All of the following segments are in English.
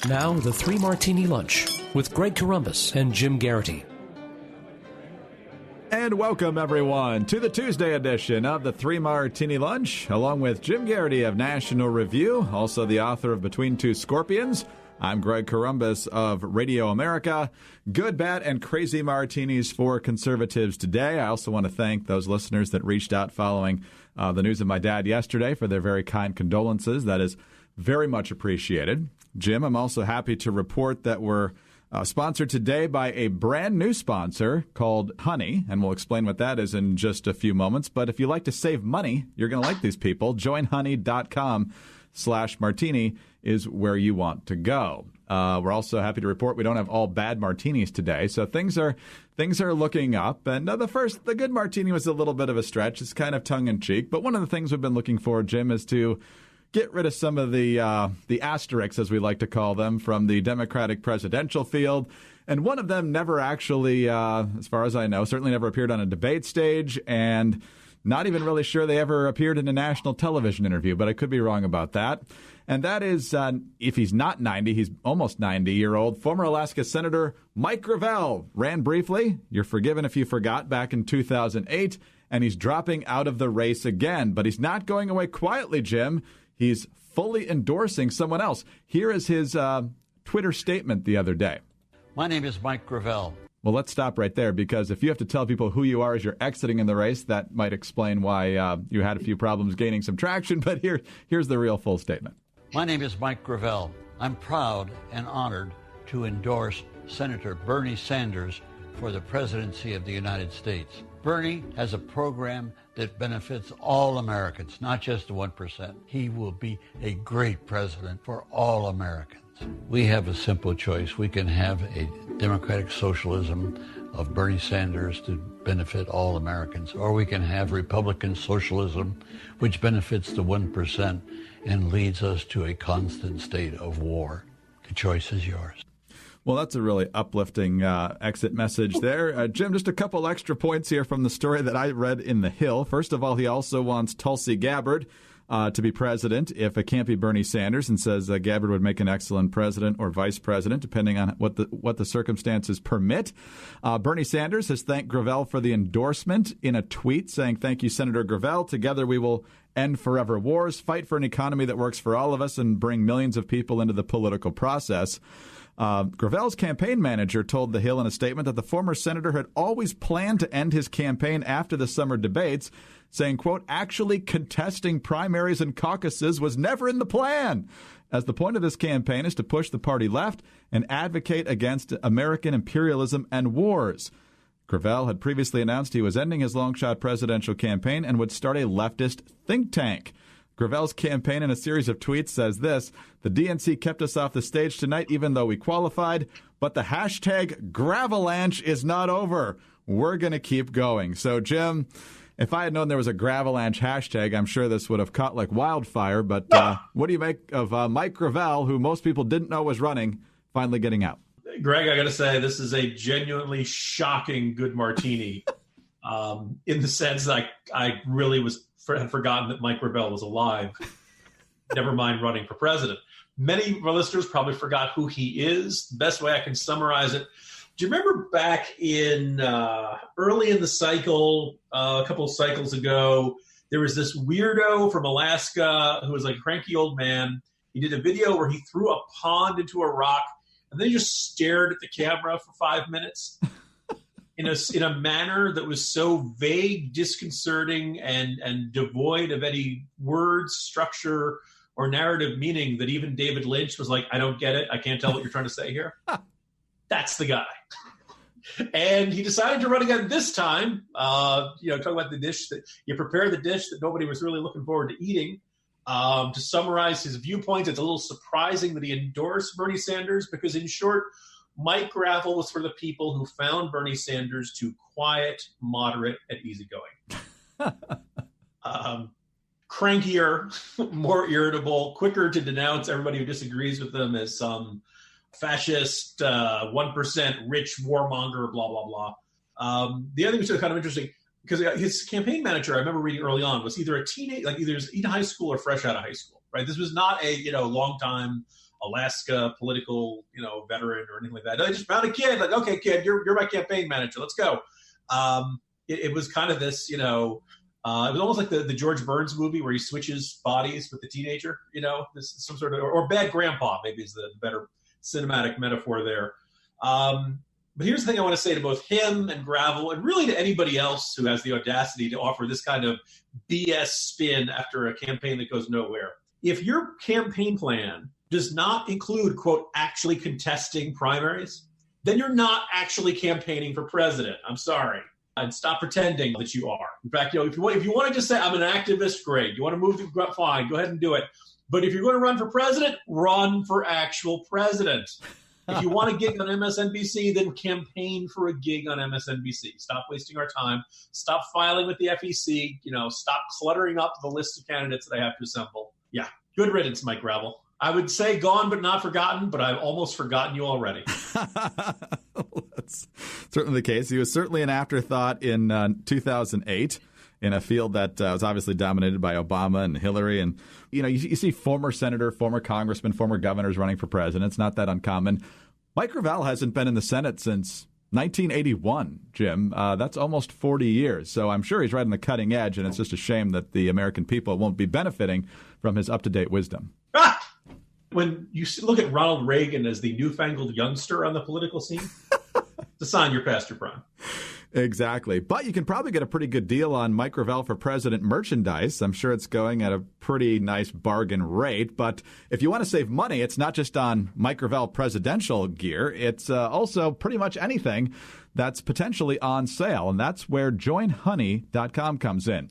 Now, the Three Martini Lunch with Greg Corombos and Jim Geraghty. And welcome, everyone, to the Tuesday edition of the Three Martini Lunch, along with Jim Geraghty of National Review, also the author of Between Two Scorpions. I'm Greg Corombos of Radio America. Good, bad, and crazy martinis for conservatives today. I also want to thank those listeners that reached out following the news of my dad yesterday for their very kind condolences. That is very much appreciated. Jim, I'm also happy to report that we're sponsored today by a brand new sponsor called Honey, and we'll explain what that is in just a few moments. But if you like to save money, you're going to like these people. JoinHoney.com/martini is where you want to go. We're also happy to report we don't have all bad martinis today, so things are looking up. And the good martini was a little bit of a stretch. It's kind of tongue-in-cheek, but one of the things we've been looking for, Jim, is to get rid of some of the asterisks, as we like to call them, from the Democratic presidential field. And one of them never actually, as far as I know, certainly never appeared on a debate stage, and not even really sure they ever appeared in a national television interview, but I could be wrong about that. And that is, if he's not 90, he's almost 90-year-old, former Alaska Senator Mike Gravel. Ran briefly, you're forgiven if you forgot, back in 2008, and he's dropping out of the race again. But he's not going away quietly, Jim. He's fully endorsing someone else. Here is his Twitter statement the other day. My name is Mike Gravel. Well, let's stop right there, because if you have to tell people who you are as you're exiting in the race, that might explain why you had a few problems gaining some traction. But here's the real full statement. My name is Mike Gravel. I'm proud and honored to endorse Senator Bernie Sanders for the presidency of the United States. Bernie has a program that benefits all Americans, not just the 1%. He will be a great president for all Americans. We have a simple choice. We can have a democratic socialism of Bernie Sanders to benefit all Americans, or we can have Republican socialism, which benefits the 1% and leads us to a constant state of war. The choice is yours. Well, that's a really uplifting exit message there. Jim, just a couple extra points here from the story that I read in The Hill. First of all, he also wants Tulsi Gabbard to be president if it can't be Bernie Sanders, and says Gabbard would make an excellent president or vice president, depending on what the circumstances permit. Bernie Sanders has thanked Gravel for the endorsement in a tweet, saying, "Thank you, Senator Gravel. Together we will end forever wars, fight for an economy that works for all of us, and bring millions of people into the political process." Gravel's campaign manager told The Hill in a statement that the former senator had always planned to end his campaign after the summer debates, saying, quote, "actually contesting primaries and caucuses was never in the plan, as the point of this campaign is to push the party left and advocate against American imperialism and wars." Gravel had previously announced he was ending his long-shot presidential campaign and would start a leftist think tank. Gravel's campaign, in a series of tweets, says this: "The DNC kept us off the stage tonight even though we qualified, but the hashtag Gravelanche is not over. We're going to keep going." So, Jim, if I had known there was a Gravelanche hashtag, I'm sure this would have caught like wildfire. But what do you make of Mike Gravel, who most people didn't know was running, finally getting out? Greg, I got to say, this is a genuinely shocking good martini in the sense that I really had forgotten that Mike Gravel was alive, never mind running for president. Many of our listeners probably forgot who he is. The best way I can summarize it, do you remember back in early in the cycle, a couple of cycles ago, there was this weirdo from Alaska who was like a cranky old man. He did a video where he threw a pond into a rock and then just stared at the camera for 5 minutes in a manner that was so vague, disconcerting, and devoid of any words, structure, or narrative meaning that even David Lynch was like, "I don't get it. I can't tell what you're trying to say here." That's the guy. And he decided to run again this time. Talking about the dish that you prepare, the dish that nobody was really looking forward to eating. To summarize his viewpoints, it's a little surprising that he endorsed Bernie Sanders because, in short, Mike Gravel was for the people who found Bernie Sanders too quiet, moderate, and easygoing. Crankier, more irritable, quicker to denounce everybody who disagrees with them as some fascist, 1% rich warmonger, blah, blah, blah. The other thing was kind of interesting because his campaign manager, I remember reading early on, was either a teenage, like either in high school or fresh out of high school, right? This was not a, long time Alaska political, veteran or anything like that. I just found a kid. Like, okay, kid, you're my campaign manager. Let's go. It was kind of this, it was almost like the George Burns movie where he switches bodies with the teenager. This is some sort of or bad grandpa maybe is the better cinematic metaphor there. But here's the thing I want to say to both him and Gravel, and really to anybody else who has the audacity to offer this kind of BS spin after a campaign that goes nowhere. If your campaign plan does not include, quote, actually contesting primaries, then you're not actually campaigning for president. I'm sorry. And stop pretending that you are. In fact, if you want to just say, I'm an activist, great. You want to move, fine, go ahead and do it. But if you're going to run for president, run for actual president. If you want a gig on MSNBC, then campaign for a gig on MSNBC. Stop wasting our time. Stop filing with the FEC. Stop cluttering up the list of candidates that I have to assemble. Yeah, good riddance, Mike Gravel. I would say gone but not forgotten, but I've almost forgotten you already. That's certainly the case. He was certainly an afterthought in 2008. In a field that was obviously dominated by Obama and Hillary. And, you see former senator, former congressman, former governors running for president. It's not that uncommon. Mike Gravel hasn't been in the Senate since 1981, Jim. That's almost 40 years. So I'm sure he's right on the cutting edge, and it's just a shame that the American people won't be benefiting from his up-to-date wisdom. When you look at Ronald Reagan as the newfangled youngster on the political scene, it's a sign you're past your prime. Exactly. But you can probably get a pretty good deal on Mike Gravel for President merchandise. I'm sure it's going at a pretty nice bargain rate. But if you want to save money, it's not just on Mike Gravel presidential gear. It's also pretty much anything that's potentially on sale. And that's where joinhoney.com comes in.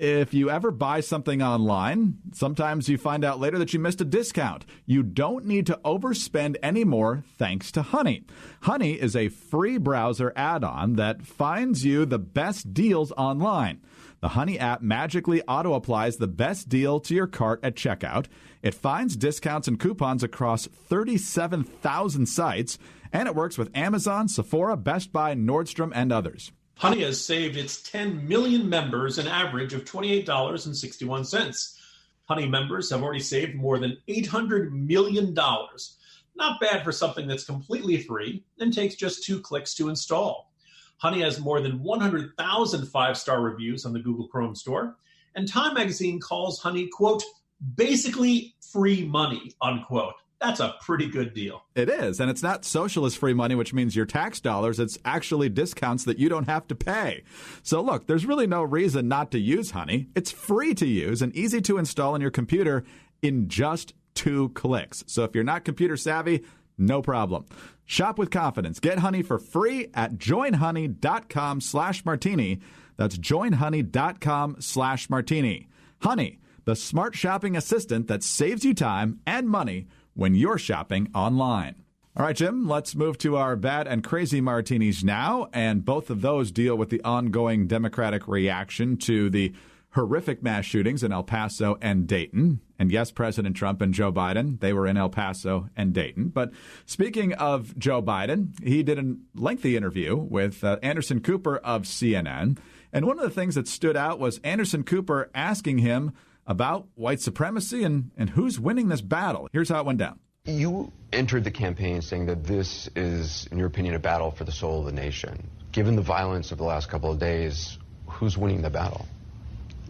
If you ever buy something online, sometimes you find out later that you missed a discount. You don't need to overspend anymore thanks to Honey. Honey is a free browser add-on that finds you the best deals online. The Honey app magically auto-applies the best deal to your cart at checkout. It finds discounts and coupons across 37,000 sites, and it works with Amazon, Sephora, Best Buy, Nordstrom, and others. Honey has saved its 10 million members an average of $28.61. Honey members have already saved more than $800 million. Not bad for something that's completely free and takes just 2 clicks to install. Honey has more than 100,000 5-star reviews on the Google Chrome store, and Time Magazine calls Honey, quote, basically free money, unquote. That's a pretty good deal. It is. And it's not socialist free money, which means your tax dollars. It's actually discounts that you don't have to pay. So look, there's really no reason not to use Honey. It's free to use and easy to install on your computer in just 2 clicks. So if you're not computer savvy, no problem. Shop with confidence. Get Honey for free at joinhoney.com/martini. That's joinhoney.com/martini. Honey, the smart shopping assistant that saves you time and money when you're shopping online. All right, Jim, let's move to our bad and crazy martinis now. And both of those deal with the ongoing Democratic reaction to the horrific mass shootings in El Paso and Dayton. And yes, President Trump and Joe Biden, they were in El Paso and Dayton. But speaking of Joe Biden, he did a lengthy interview with Anderson Cooper of CNN. And one of the things that stood out was Anderson Cooper asking him about white supremacy and who's winning this battle. Here's how it went down. You entered the campaign saying that this is, in your opinion, a battle for the soul of the nation. Given the violence of the last couple of days, who's winning the battle?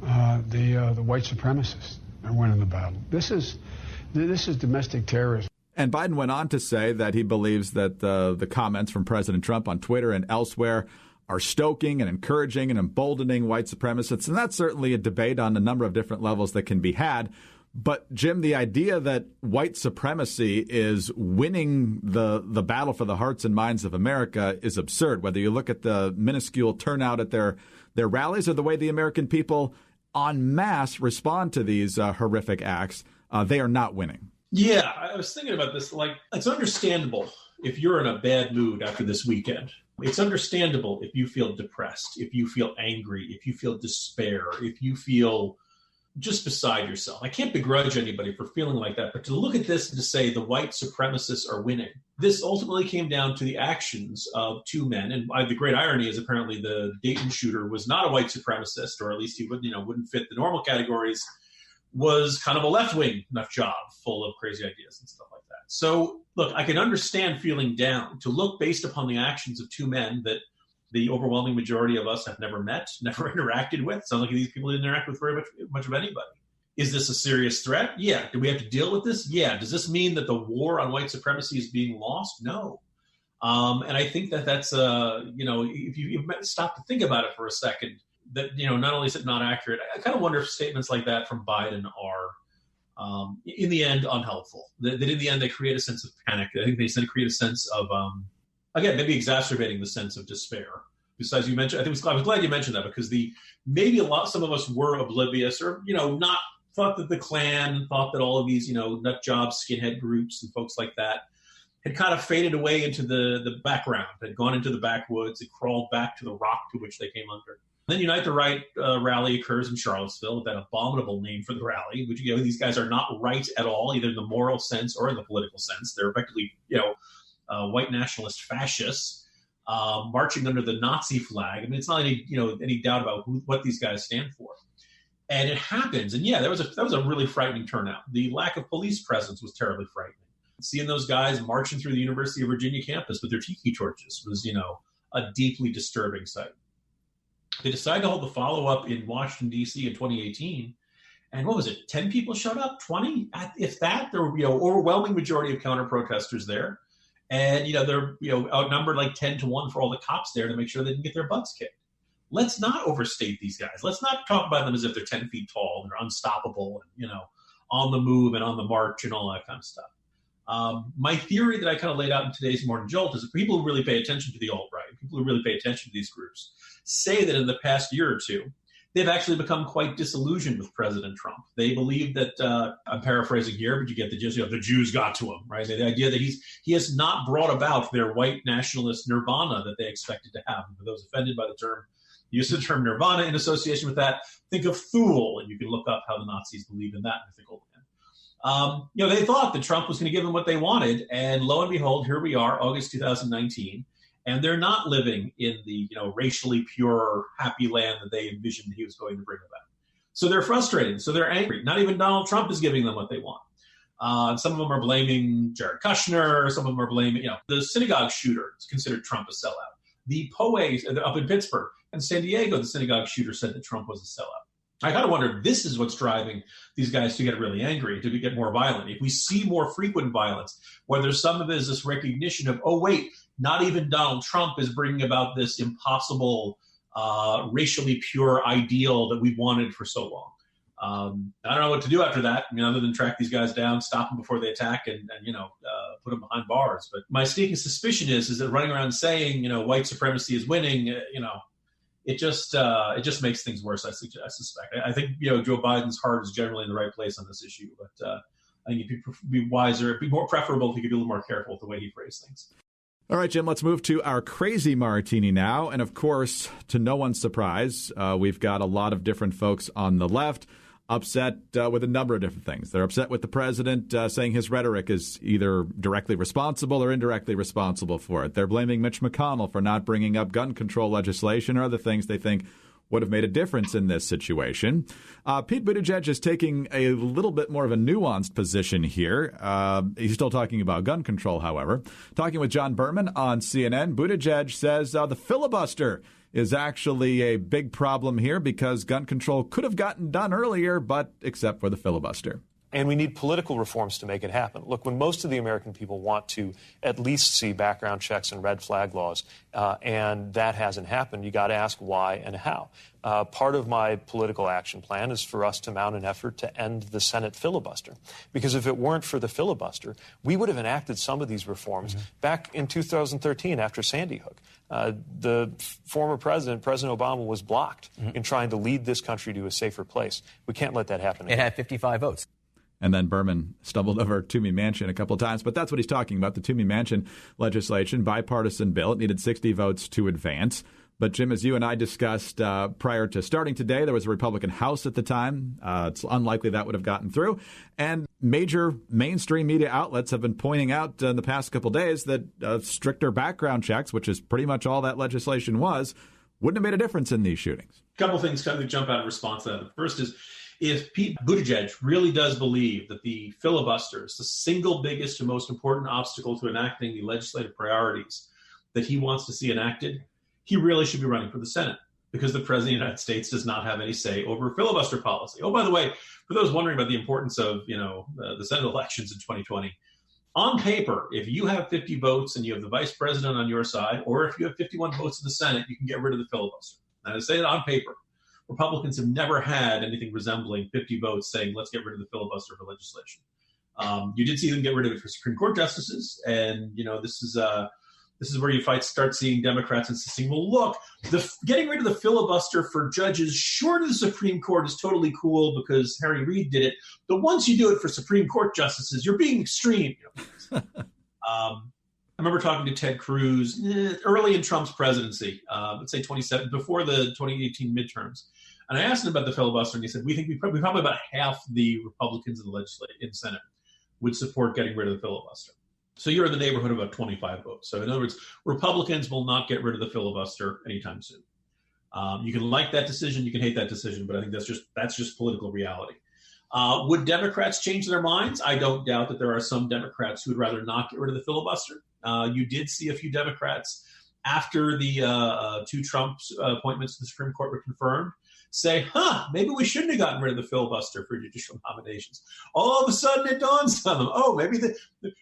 The white supremacists are winning the battle. This is domestic terrorism. And Biden went on to say that he believes that the comments from President Trump on Twitter and elsewhere are stoking and encouraging and emboldening white supremacists. And that's certainly a debate on a number of different levels that can be had. But, Jim, the idea that white supremacy is winning the battle for the hearts and minds of America is absurd, whether you look at the minuscule turnout at their rallies or the way the American people en masse respond to these horrific acts. They are not winning. Yeah, I was thinking about this. Like, it's understandable if you're in a bad mood after this weekend. It's understandable if you feel depressed, if you feel angry, if you feel despair, if you feel just beside yourself. I can't begrudge anybody for feeling like that, but to look at this and to say the white supremacists are winning, this ultimately came down to the actions of 2 men. And the great irony is apparently the Dayton shooter was not a white supremacist, or at least he wouldn't fit the normal categories, was kind of a left-wing nut job full of crazy ideas and stuff like that. that. So, look, I can understand feeling down to look based upon the actions of two men that the overwhelming majority of us have never met, never interacted with. Sounds like these people didn't interact with very much of anybody. Is this a serious threat? Yeah. Do we have to deal with this? Yeah. Does this mean that the war on white supremacy is being lost? No. And I think that's, if you stop to think about it for a second, that, not only is it not accurate, I kind of wonder if statements like that from Biden are, in the end, unhelpful. That in the end, they create a sense of panic. I think they create a sense of, again, maybe exacerbating the sense of despair. Besides, you mentioned, I was glad you mentioned that, because some of us were oblivious or, not thought that the Klan, thought that all of these, nut job skinhead groups and folks like that had kind of faded away into the background, had gone into the backwoods, had crawled back to the rock to which they came under. Then Unite the Right rally occurs in Charlottesville with that abominable name for the rally, which, these guys are not right at all, either in the moral sense or in the political sense. They're effectively, white nationalist fascists marching under the Nazi flag. I mean, it's not any doubt about what these guys stand for. And it happens. And yeah, that was a really frightening turnout. The lack of police presence was terribly frightening. Seeing those guys marching through the University of Virginia campus with their tiki torches was, a deeply disturbing sight. They decided to hold the follow-up in Washington, D.C. in 2018. And what was it? 10 people showed up? 20? If that, there were, overwhelming majority of counter-protesters there. And, they're, outnumbered like 10-1 for all the cops there to make sure they didn't get their butts kicked. Let's not overstate these guys. Let's not talk about them as if they're 10 feet tall and they're unstoppable and, on the move and on the march and all that kind of stuff. My theory that I kind of laid out in today's Morning Jolt is that people who really pay attention to the alt-right, people who really pay attention to these groups, say that in the past year or two, they've actually become quite disillusioned with President Trump. They believe that, I'm paraphrasing here, but you get the gist, the Jews got to him, right? The idea that he has not brought about their white nationalist nirvana that they expected to have. And for those offended by the use of the term nirvana in association with that, think of Thule, and you can look up how the Nazis believe in that and think, they thought that Trump was going to give them what they wanted, and lo and behold, here we are, August 2019, and they're not living in the racially pure, happy land that they envisioned he was going to bring about. So they're frustrated. So they're angry. Not even Donald Trump is giving them what they want. Some of them are blaming Jared Kushner. Some of them are blaming, the synagogue shooter is considered Trump a sellout. The POA up in Pittsburgh and San Diego, the synagogue shooter said that Trump was a sellout. I kind of wonder if this is what's driving these guys to get really angry, to get more violent. If we see more frequent violence, whether some of it is this recognition of, oh, wait, not even Donald Trump is bringing about this impossible, racially pure ideal that we've wanted for so long. I don't know what to do after that, other than track these guys down, stop them before they attack, and put them behind bars. But my sneaking suspicion is that running around saying, white supremacy is winning, it just makes things worse. I suspect. I think Joe Biden's heart is generally in the right place on this issue, but I think it'd be wiser, it'd be more preferable if he could be a little more careful with the way he phrased things. All right, Jim, let's move to our crazy martini now. And of course, to no one's surprise, we've got a lot of different folks on the left upset with a number of different things. They're upset with the president saying his rhetoric is either directly responsible or indirectly responsible for it. They're blaming Mitch McConnell for not bringing up gun control legislation or other things they think would have made a difference in this situation. Pete Buttigieg is taking a little bit more of a nuanced position here. He's still talking about gun control, however. Talking with John Berman on CNN, Buttigieg says the filibuster is actually a big problem here because gun control could have gotten done earlier, but except for the filibuster. And we need political reforms to make it happen. Look, when most of the American people want to at least see background checks and red flag laws, and that hasn't happened, you got to ask why and how. Part of my political action plan is for us to mount an effort to end the Senate filibuster. Because if it weren't for the filibuster, we would have enacted some of these reforms back in 2013 after Sandy Hook. The former president, President Obama, was blocked in trying to lead this country to a safer place. We can't let that happen again. It had 55 votes. And then Berman stumbled over Toomey Manchin a couple of times. But that's what he's talking about, the Toomey Manchin legislation, bipartisan bill. It needed 60 votes to advance. But, Jim, as you and I discussed prior to starting today, there was a Republican House at the time. It's unlikely that would have gotten through. And major mainstream media outlets have been pointing out in the past couple of days that stricter background checks, which is pretty much all that legislation was, wouldn't have made a difference in these shootings. A couple of things kind of jump out in response to that. The first is, if Pete Buttigieg really does believe that the filibuster is the single biggest and most important obstacle to enacting the legislative priorities that he wants to see enacted, he really should be running for the Senate, because the President of the United States does not have any say over filibuster policy. Oh, by the way, for those wondering about the importance of, the Senate elections in 2020, on paper, if you have 50 votes and you have the vice president on your side, or if you have 51 votes in the Senate, you can get rid of the filibuster. And I say it on paper. Republicans have never had anything resembling 50 votes saying, let's get rid of the filibuster for legislation. You did see them get rid of it for Supreme Court justices. And, this is where you start seeing Democrats insisting, well, look, getting rid of the filibuster for judges short of the Supreme Court is totally cool because Harry Reid did it. But once you do it for Supreme Court justices, you're being extreme. I remember talking to Ted Cruz early in Trump's presidency, let's say 27, before the 2018 midterms. And I asked him about the filibuster, and he said, we think probably about half the Republicans in the Senate would support getting rid of the filibuster. So you're in the neighborhood of about 25 votes. So in other words, Republicans will not get rid of the filibuster anytime soon. You can like that decision, you can hate that decision, but I think that's just political reality. Would Democrats change their minds? I don't doubt that there are some Democrats who would rather not get rid of the filibuster. You did see a few Democrats after the two Trump appointments to the Supreme Court were confirmed say, maybe we shouldn't have gotten rid of the filibuster for judicial nominations. All of a sudden it dawns on them,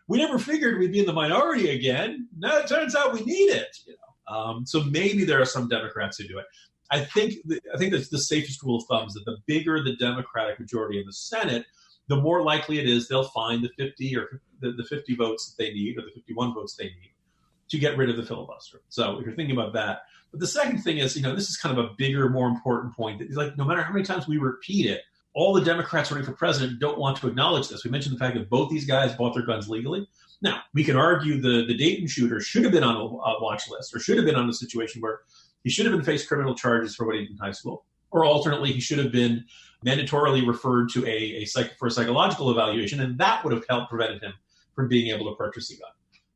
we never figured we'd be in the minority again. No, it turns out we need it. So maybe there are some Democrats who do it. I think that's the safest rule of thumb is that the bigger the Democratic majority in the Senate, the more likely it is they'll find the 50 or the 50 votes that they need, or the 51 votes they need, to get rid of the filibuster. So if you're thinking about that. But the second thing is, this is kind of a bigger, more important point. That, like, no matter how many times we repeat it, all the Democrats running for president don't want to acknowledge this. We mentioned the fact that both these guys bought their guns legally. Now, we can argue the Dayton shooter should have been on a watch list, or should have been on a situation where he should have been faced criminal charges for what he did in high school. Or alternately, he should have been mandatorily referred to for a psychological evaluation, and that would have helped prevented him from being able to purchase a gun.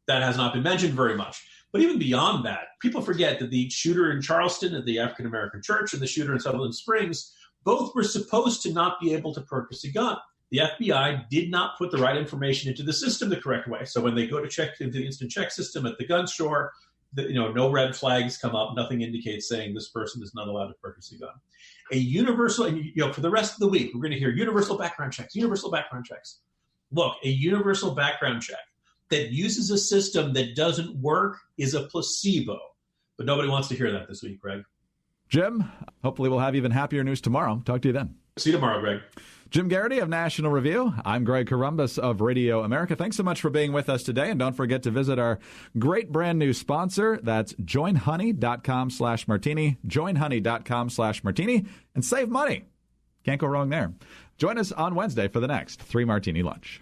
That has not been mentioned very much. But even beyond that, people forget that the shooter in Charleston at the African-American church and the shooter in Sutherland Springs both were supposed to not be able to purchase a gun. The FBI did not put the right information into the system the correct way. So when they go to check into the instant check system at the gun store, no red flags come up. Nothing indicates saying this person is not allowed to purchase a gun. A universal, and for the rest of the week, we're going to hear universal background checks. Look, a universal background check that uses a system that doesn't work is a placebo. But nobody wants to hear that this week, Greg. Jim, hopefully we'll have even happier news tomorrow. Talk to you then. See you tomorrow, Greg. Jim Geraghty of National Review. I'm Greg Corombos of Radio America. Thanks so much for being with us today. And don't forget to visit our great brand new sponsor. That's joinhoney.com/martini, joinhoney.com/martini, and save money. Can't go wrong there. Join us on Wednesday for the next 3 Martini Lunch.